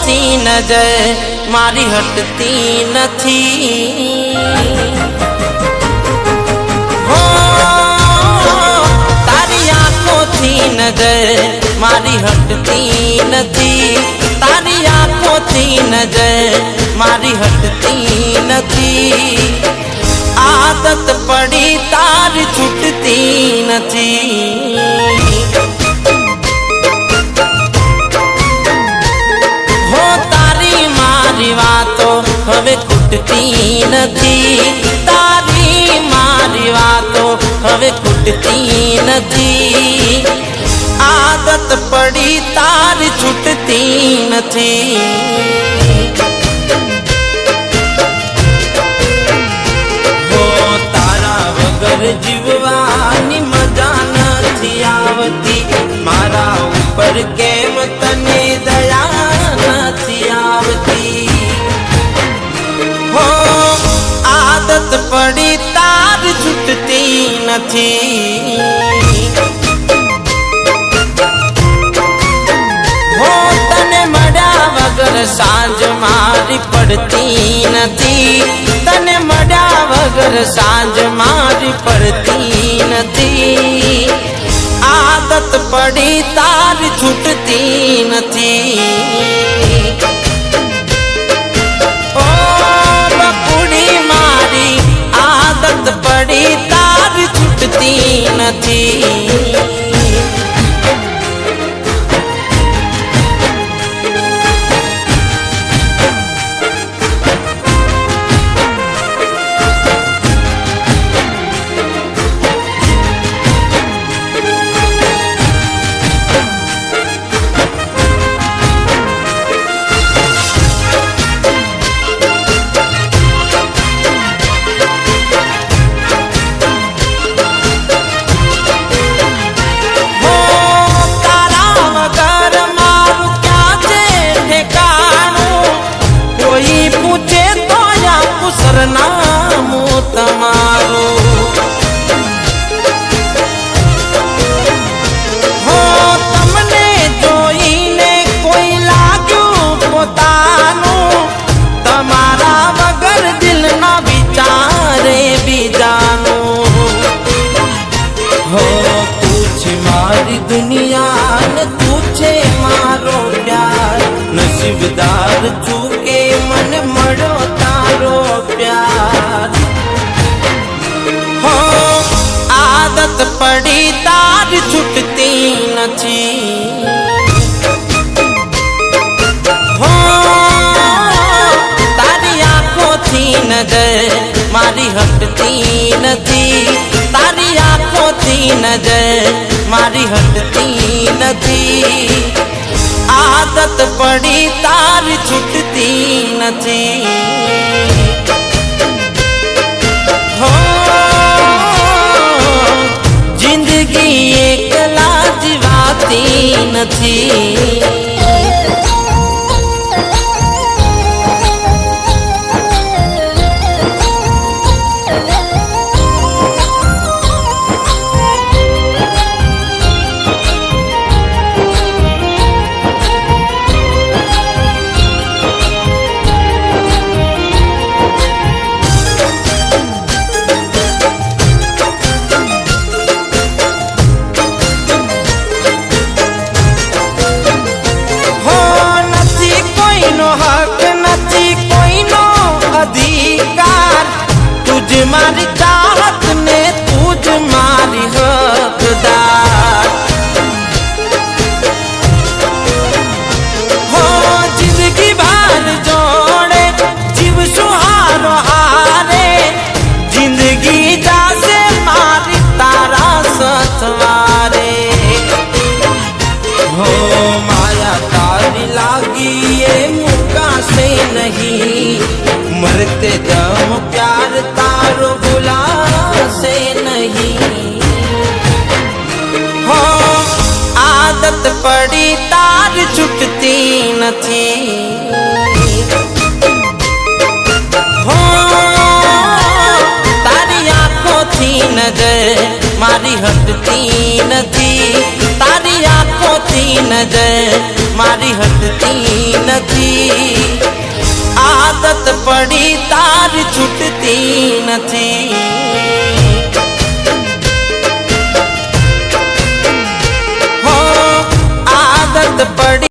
આંખોથી નજર મારી હટતી નથી। હો તારી આંખોથી નજર મારી હટતી નથી, તારી આંખોથી નજર મારી હટતી નથી। આદત પડી તારી છૂટતી નથી। હો તારી મારી વાતો હવે ખૂટતી નથી, તારી મારી વાતો હવે ખૂટતી નથી। આદત પડી તારી છૂટતી નથી। જીવવાની મજા નથી આવતી, મારા ઉપર કેમ તને દયા નથી આવતી। હો આદત પડી તાર છૂટતી નથી। હો તને મળ્યા વગર સાંજ મારી પડતી નથી, તને મળ્યા વગર સાંજ મારી પડતી નથી। આદત પડી તારી છૂટતી નથી। ઓ બકુડી મારી આદત પડી તારી છૂટતી નથી। સરનામું તમારું હો તમને જોઈને કોઈ લાગ્યું પોતાનું, તમારા વગર દિલ ના વિચારે બીજાનું। હો તું છે મારી દુનિયા ને તું છે મારો પ્યાર, નસીબદાર છું કે મને મળ્યો તારો પ્યાર। હો આદત પડી તારી છૂટતી નથી। હો તારી આંખોથી નજર મારી હટતી નથી, તારી આંખોથી નજર મારી હટતી નથી। આદત પડી તારી છૂટતી નથી। હો જિંદગી એકલા જીવાતી નથી। मारी चाहत ने तुझ मारी हकदार। हो जिंदगी भर जोड़े जीव सुहारो हारे, जिंदगी जासे मारी तारा सतवारे। हो माया तारी लागी ये मुका से नहीं, मरते दम प्यार तारो भुला से नहीं। हो आदत पड़ी तार छूटती नहीं। हो तारी आंखों थी नजर मारी हटती नहीं, तारी आंखों थी नजर मारी हटती नहीं। આદત પડી તાર છૂટતી નથી। હો આદત પડી